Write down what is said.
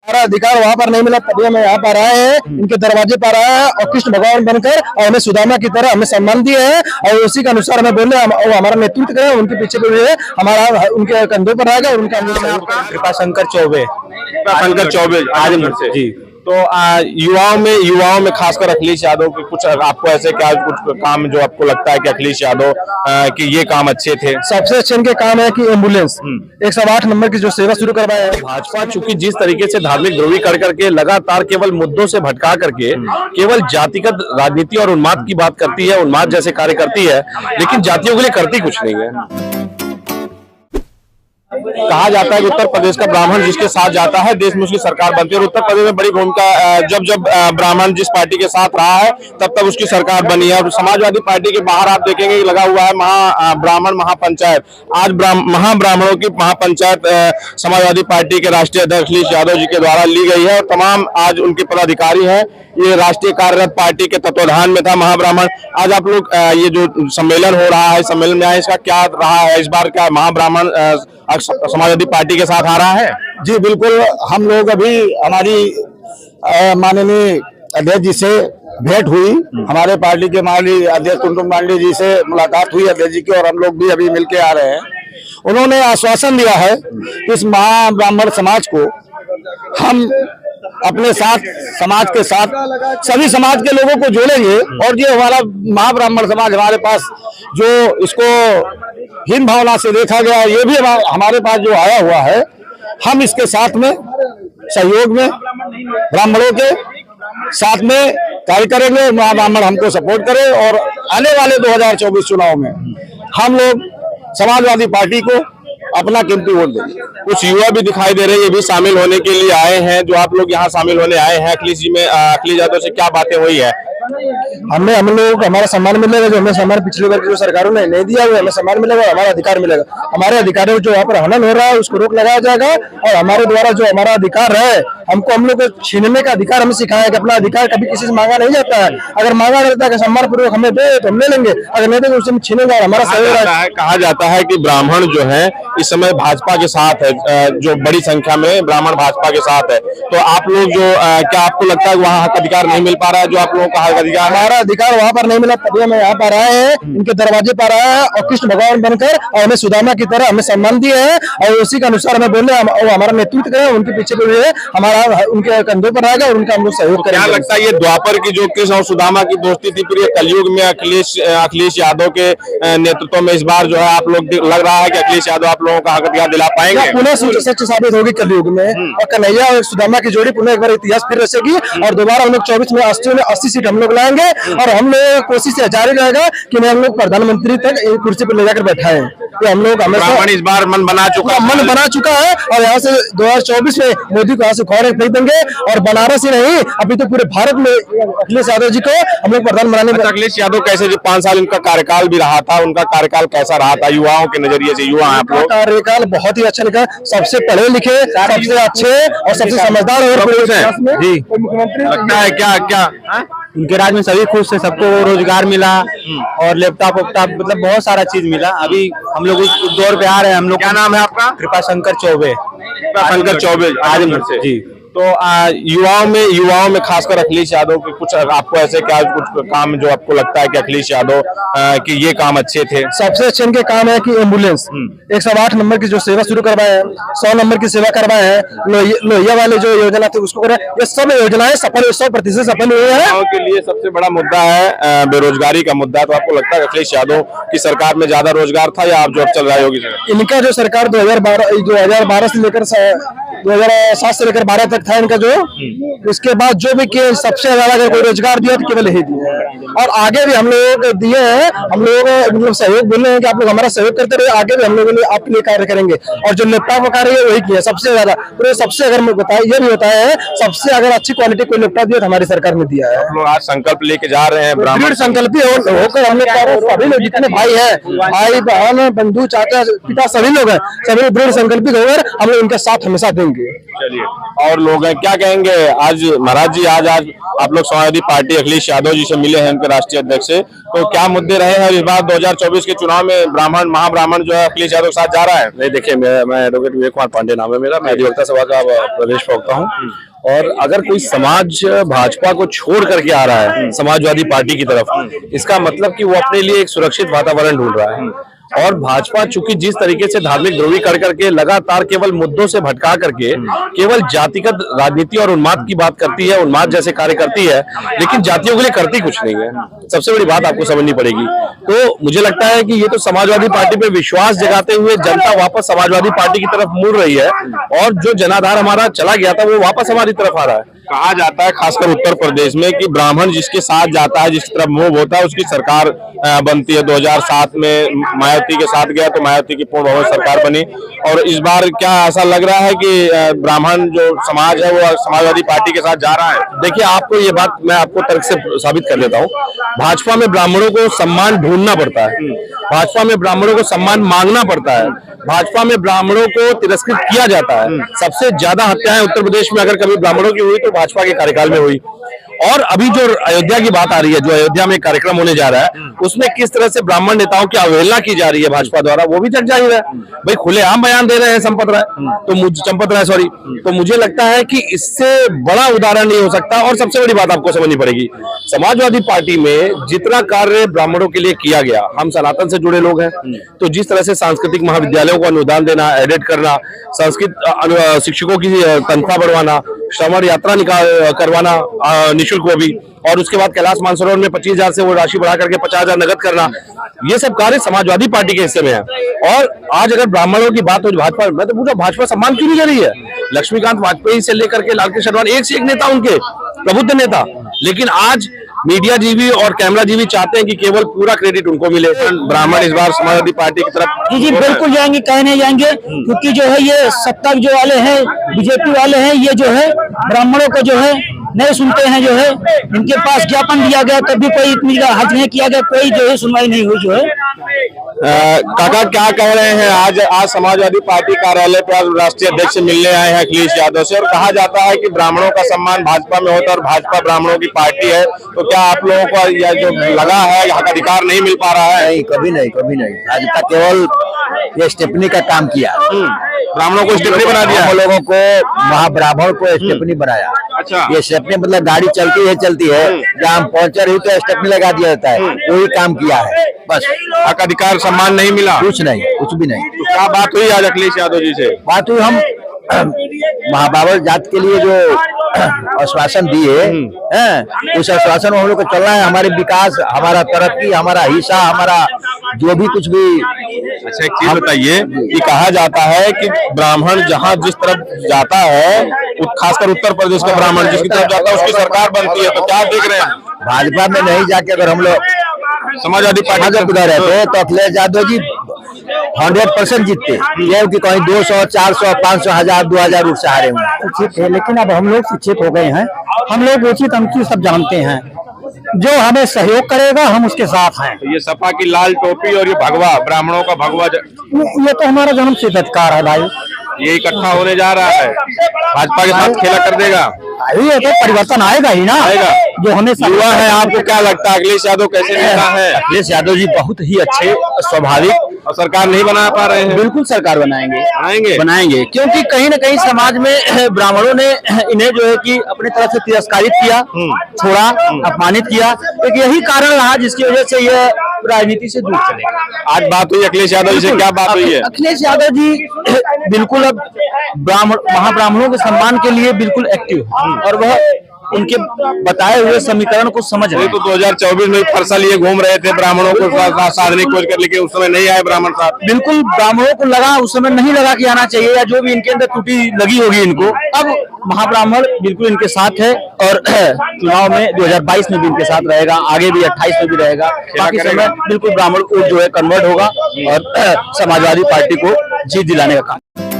हमारा अधिकार वहाँ पर नहीं मिला, तभी हम यहाँ पर आए हैं, इनके दरवाजे पर आए हैं और कृष्ण भगवान बनकर और हमें सुदामा की तरह हमें सम्मान दिए हैं और उसी के अनुसार हमें बोले वो हमारा नेतृत्व करें, उनके पीछे भी हमारा उनके कंधों पर रहेगा और उनका कृपा शंकर चौबे। शंकर चौबे आजमगढ़ से जी। तो युवाओं में खासकर अखिलेश यादव के कुछ आपको ऐसे क्या कुछ काम जो आपको लगता है कि अखिलेश यादव कि ये काम अच्छे थे? सबसे अच्छे इनके काम है कि एम्बुलेंस 108 नंबर की जो सेवा शुरू करवाए हैं। भाजपा चूंकि जिस तरीके से धार्मिक ध्रुवीकरण करके लगातार केवल मुद्दों से भटका करके केवल जातिगत राजनीति और उन्माद की बात करती है, उन्माद जैसे कार्य करती है, लेकिन जातियों के लिए करती कुछ नहीं है। कहा जाता है कि उत्तर प्रदेश का ब्राह्मण जिसके साथ जाता है देश में उसकी सरकार बनती है और उत्तर प्रदेश में बड़ी भूमिका जब ब्राह्मण जिस पार्टी के साथ रहा है तब उसकी सरकार बनी है। और समाजवादी पार्टी के बाहर आप देखेंगे कि लगा हुआ है ब्राह्मण महापंचायत। आज महाब्राह्मणों की महापंचायत समाजवादी पार्टी के राष्ट्रीय अध्यक्ष अखिलेश यादव जी के द्वारा ली गई है और तमाम आज उनके पदाधिकारी हैं। ये राष्ट्रीय कार्यरत पार्टी के तत्वाधान में था महाब्राह्मण। आज आप लोग ये जो सम्मेलन हो रहा है, सम्मेलन में आए, इसका क्या रहा है? इस बार क्या महाब्राह्मण समाजवादी पार्टी के साथ आ रहा है? जी बिल्कुल, हम लोग अभी हमारी माननीय अध्यक्ष जी से भेंट हुई, हमारे पार्टी के माननीय अध्यक्ष टुनटुन पांडे जी से मुलाकात हुई अध्यक्ष जी की, और हम लोग भी अभी मिलके आ रहे हैं। उन्होंने आश्वासन दिया है कि इस महाब्राह्मण समाज को हम अपने साथ, समाज के साथ सभी समाज के लोगों को जोड़ेंगे और ये हमारा महाब्राह्मण समाज हमारे पास जो इसको हीन भावना से देखा गया, ये भी हमारे पास जो आया हुआ है, हम इसके साथ में सहयोग में ब्राह्मणों के साथ में कार्य करेंगे। महाब्राह्मण हमको सपोर्ट करें और आने वाले 2024 चुनाव में हम लोग समाजवादी पार्टी को अपना कीमती वोट देंगे। कुछ युवा भी दिखाई दे रहे हैं, ये भी शामिल होने के लिए आए हैं। जो आप लोग यहाँ शामिल होने आए हैं, अखिलेश जी में अखिलेश यादव से क्या बातें हुई है? हम लोग हमारा सम्मान मिलेगा, जो हमें सम्मान पिछली बार की जो सरकारों ने नहीं दिया, वो हमें सम्मान मिलेगा, हमारा अधिकार मिलेगा। हमारे अधिकारों जो यहाँ पर हनन हो रहा है उसको रोक लगाया जाएगा और हमारे द्वारा जो हमारा अधिकार है, हम लोग को छीनने का अधिकार हमें सिखाया है कि अपना अधिकार कभी किसी से मांगा नहीं जाता है। अगर मांगा जाता है कि सम्मान पूर्वक हमें दे तो हम ले लेंगे, अगर नहीं देंगे उससे छीनेगा। हमारा कहा जाता है कि ब्राह्मण जो है इस समय भाजपा के साथ है, जो बड़ी संख्या में ब्राह्मण भाजपा के साथ है, तो आप लोग जो क्या आपको लगता है वहाँ हक अधिकार नहीं मिल पा रहा है? जो आप लोगों का हक अधिकार, हमारा अधिकार वहाँ पर नहीं मिला, तभी हम यहाँ पर आए हैं, इनके दरवाजे पर आए हैं और कृष्ण भगवान बनकर और हमें सुदामा की तरह हमें सम्मान दिए हैं और उसी के अनुसार हमें बोले वो हमारा नेतृत्व करें, उनके पीछे भी हमारा उनके कंधों पर रहेगा और उनका हम लोग सहयोग करेंगे। क्या लगता है ये द्वापर की जो कृष्ण और सुदामा की दोस्ती थी, फिर ये कलयुग में अखिलेश यादव के नेतृत्व में इस बार जो है आप लोग लग रहा है कि अखिलेश यादव आप लोगों का हक अधिकार दिला पाएंगे? पुनः सच साबित होगी कलयुग में और कन्हैया और सुदामा की जोड़ी पुनः एक बार इतिहास फिर रचेगी और दोबारा हम लोग 24 में 80 सीट हम लोग लाएंगे और हम लोग कोशिश जारी रहेगा कि हम लोग प्रधानमंत्री तक एक कुर्सी पर ले जाकर बैठाएं। तो हम लोग हमेशा इस बार मन बना चुका है और यहाँ से 2024 में मोदी को यहाँ से खौरे फेंक देंगे और बनारस ही नहीं अभी तो पूरे भारत में अखिलेश यादव जी को हम लोग प्रधान बनाने। अखिलेश यादव कैसे, जो 5 साल इनका कार्यकाल भी रहा था, उनका कार्यकाल कैसा रहा था युवाओं के नजरिए से? युवा आप लोग कार्यकाल बहुत ही अच्छा लिखा, सबसे पढ़े लिखे, सबसे अच्छे और सबसे समझदार जी मुख्यमंत्री लगता है। क्या उनके राज में सभी खुश थे, सबको रोजगार मिला और लैपटॉप मतलब बहुत सारा चीज मिला। अभी हम लोग उस दौर पे आ रहे हैं। हम लोग, क्या नाम है आपका? कृपा शंकर चौबे। शंकर चौबे आजमगढ़ से जी। तो युवाओं में खासकर अखिलेश यादव के कुछ आपको ऐसे क्या कुछ काम जो आपको लगता है कि अखिलेश यादव कि ये काम अच्छे थे? सबसे अच्छे इनके काम है कि एम्बुलेंस 108 नंबर की जो सेवा शुरू करवाए हैं, 100 नंबर की सेवा करवाए हैं, लोहिया वाले जो योजना थी उसको करें, ये सब योजनाएं सफल 100% सफल हुई है। युवाओं के लिए सबसे बड़ा मुद्दा है बेरोजगारी का मुद्दा। तो आपको लगता है अखिलेश यादव की सरकार में ज्यादा रोजगार था या आप जो चल रहा है योगी सरकार? इनका जो सरकार 2012 से लेकर 2007 से लेकर 12 तक था इनका जो, उसके बाद जो भी किए सबसे ज्यादा अगर कोई रोजगार दिया तो केवल यही दिए हैं और आगे भी हम लोग दिए हैं। हम लोग मतलब सहयोग बोल रहे हैं कि आप लोग हमारा सहयोग करते रहे, आगे भी हम लोग आपके लिए कार्य करेंगे और जो लैपटॉप का कार्य है वही किया सबसे ज्यादा। तो सबसे अगर मैं बताया ये भी बताया है सबसे अगर अच्छी क्वालिटी कोई लैपटॉप दिया तो हमारी सरकार ने दिया है। आप लोग आज संकल्प लेके जा रहे हैं, दृढ़ संकल्पी होकर हम लोग सभी लोग जितने भाई है, भाई बहन बंधु चाचा पिता सभी लोग हैं, सभी दृढ़ संकल्पित होकर हम लोग उनके साथ हमेशा देंगे। चलिए, और लोग हैं, क्या कहेंगे आज महाराज जी? आज आप लोग समाजवादी पार्टी अखिलेश यादव जी से मिले हैं, उनके राष्ट्रीय अध्यक्ष से, तो क्या मुद्दे रहे हैं इस बार 2024 के चुनाव में? ब्राह्मण महाब्राह्मण जो है अखिलेश यादव के साथ जा रहा है? नहीं, देखिए मैं एडवोकेट विवेक कुमार पांडे नाम है मेरा, मैं अधिवक्ता सभा का प्रदेश प्रवक्ता हूँ। और अगर कोई समाज भाजपा को छोड़ करके आ रहा है समाजवादी पार्टी की तरफ, इसका मतलब कि वो अपने लिए एक सुरक्षित वातावरण ढूंढ रहा है। और भाजपा चूंकि जिस तरीके से धार्मिक ध्रुवीकरण करके लगातार केवल मुद्दों से भटका करके केवल जातिगत राजनीति और उन्माद की बात करती है, उन्माद जैसे कार्य करती है, लेकिन जातियों के लिए करती कुछ नहीं है। सबसे बड़ी बात आपको समझनी पड़ेगी। तो मुझे लगता है कि ये तो समाजवादी पार्टी पे विश्वास जगाते हुए जनता वापस समाजवादी पार्टी की तरफ मुड़ रही है, और जो जनाधार हमारा चला गया था वो वापस हमारी तरफ आ रहा है। कहा जाता है खासकर उत्तर प्रदेश में कि ब्राह्मण जिसके साथ जाता है, जिसकी तरफ मूव होता है, उसकी सरकार बनती है। 2007 में मायावती के साथ गया तो मायावती की पूर्ण बहुमत सरकार बनी, और इस बार क्या ऐसा लग रहा है कि ब्राह्मण जो समाज है वो समाजवादी पार्टी के साथ जा रहा है? देखिए, आपको ये बात मैं आपको तर्क से साबित कर देता हूँ। भाजपा में ब्राह्मणों को सम्मान ढूंढना पड़ता है, भाजपा में ब्राह्मणों को सम्मान मांगना पड़ता है, भाजपा में ब्राह्मणों को तिरस्कृत किया जाता है। सबसे ज्यादा हत्याएं उत्तर प्रदेश में अगर कभी ब्राह्मणों की हुई तो भाजपा के कार्यकाल में हुई। और अभी जो अयोध्या की बात आ रही है, जो अयोध्या में कार्यक्रम होने जा रहा है, उसमें किस तरह से ब्राह्मण नेताओं की अवहेलना की जा रही है भाजपा द्वारा, वो भी जग जाहिर है। भाई खुलेआम बयान दे रहे हैं चंपत राय, तो मुझे लगता है कि इससे बड़ा उदाहरण नहीं हो सकता। और सबसे बड़ी बात आपको समझनी पड़ेगी, समाजवादी पार्टी में जितना कार्य ब्राह्मणों के लिए किया गया, हम सनातन से जुड़े लोग हैं, तो जिस तरह से सांस्कृतिक महाविद्यालयों को अनुदान देना, एडिट करना, संस्कृत शिक्षकों की तनख्वाह बढ़वाना, श्रवण यात्रा करवाना निःशुल्क वो भी, और उसके बाद कैलाश मानसरोवर में 25,000 से वो राशि बढ़ा करके 50,000 नगद करना, ये सब कार्य समाजवादी पार्टी के हिस्से में है। और आज अगर ब्राह्मणों की बात हो भाजपा, मैं तो पूछा भाजपा सम्मान क्यों नहीं दे रही है? लक्ष्मीकांत वाजपेयी से लेकर के लालकृष्ण आडवाणी, एक से एक नेता उनके प्रबुद्ध नेता, लेकिन आज मीडिया जीवी और कैमरा जीवी चाहते हैं कि केवल पूरा क्रेडिट उनको मिले। ब्राह्मण इस बार समाजवादी पार्टी की तरफ जी बिल्कुल जाएंगे, कहने जाएंगे, क्योंकि जो है ये सत्ता जो वाले हैं, बीजेपी वाले हैं, ये जो है ब्राह्मणों को जो है नहीं सुनते हैं। जो है इनके पास ज्ञापन दिया गया तब भी कोई इतनी हद नहीं किया गया, कोई जो है सुनवाई नहीं हुई। जो है काका क्या कह रहे हैं? आज समाजवादी पार्टी कार्यालय पर राष्ट्रीय अध्यक्ष से मिलने आए हैं अखिलेश यादव से, और कहा जाता है कि ब्राह्मणों का सम्मान भाजपा में होता है और भाजपा ब्राह्मणों की पार्टी है, तो क्या आप लोगों को यह जो लगा है यहाँ का अधिकार नहीं मिल पा रहा है? नहीं, कभी नहीं। भाजपा केवल ये स्टेपनी का काम किया, ब्राह्मणों को स्टेपनी बना दिया, हम लोगों को महाब्राह्मण को स्टेपनी बनाया। अच्छा, ये स्टेपनी मतलब गाड़ी चलती है, जहाँ हम पहुंच रही तो स्टेपनी लगा दिया जाता है, वही काम किया है बस। हक अधिकार सम्मान नहीं मिला? कुछ नहीं, कुछ भी नहीं। तो क्या बात हुई आज अखिलेश यादव जी से? बात हुई, हम महाबाबर जात के लिए जो आश्वासन दिए हैं, उस आश्वासन में हम लोग को चलना है। हमारे विकास, हमारा तरक्की, हमारा हिस्सा, हमारा जो भी कुछ भी। अच्छा, एक चीज बताइए कि कहा जाता है कि ब्राह्मण जहाँ जिस तरफ जाता है, खासकर उत्तर प्रदेश का ब्राह्मण जिसकी तरफ जाता है उसकी सरकार बनती है, तो क्या देख रहे हैं? भाजपा में नहीं जाके अगर हम लोग समाजवादी पार्टी में खुदा रहते तो अखिलेश यादव जी 100% जीतते। ये कि कहीं 200, 400, 500, 1000, 2000 वोट से हारे हुए उचित है, लेकिन अब हम लोग शिक्षित हो गए हैं, हम लोग उचित अनुचित सब जानते हैं। जो हमें सहयोग करेगा हम उसके साथ हैं। ये सपा की लाल टोपी और ये भगवा, ब्राह्मणों का भगवा, ये तो हमारा जन्म सिद्ध अधिकार है भाई। ये इकट्ठा होने जा रहा है, भाजपा के साथ खेला कर देगा। ये तो परिवर्तन आएगा ही ना, आएगा। जो हमें युवा है, आपको क्या लगता है अखिलेश यादव कैसे नेता है? अखिलेश यादव जी बहुत ही अच्छे, स्वाभाविक, और सरकार नहीं बना पा रहे हैं। बिल्कुल सरकार बनाएंगे, क्योंकि कहीं न कहीं समाज में ब्राह्मणों ने इन्हें जो है कि अपनी तरफ से तिरस्कारित किया, छोड़ा, अपमानित किया। एक यही कारण रहा जिसकी वजह से यह राजनीति से दूर चले। आज बात हुई अखिलेश यादव जी से, क्या बात हुई है? अखिलेश यादव जी बिल्कुल अब महाब्राह्मणों के सम्मान के लिए बिल्कुल एक्टिव है, और वह उनके बताए हुए समीकरण को समझ रहे हैं। तो 2024 में फरसा लिए घूम रहे थे ब्राह्मणों को साधने की कोशिश कर, लेकिन उस समय नहीं आए ब्राह्मण साहब। बिल्कुल ब्राह्मणों को लगा, उस समय नहीं लगा कि आना चाहिए, या जो भी इनके अंदर त्रुटि लगी होगी इनको। अब महाब्राह्मण बिल्कुल इनके साथ है, और चुनाव में 2022 में भी इनके साथ रहेगा, आगे भी 28 में भी रहेगा। बाकी समय बिल्कुल ब्राह्मण को जो है कन्वर्ट होगा और समाजवादी पार्टी को जीत दिलाने का काम।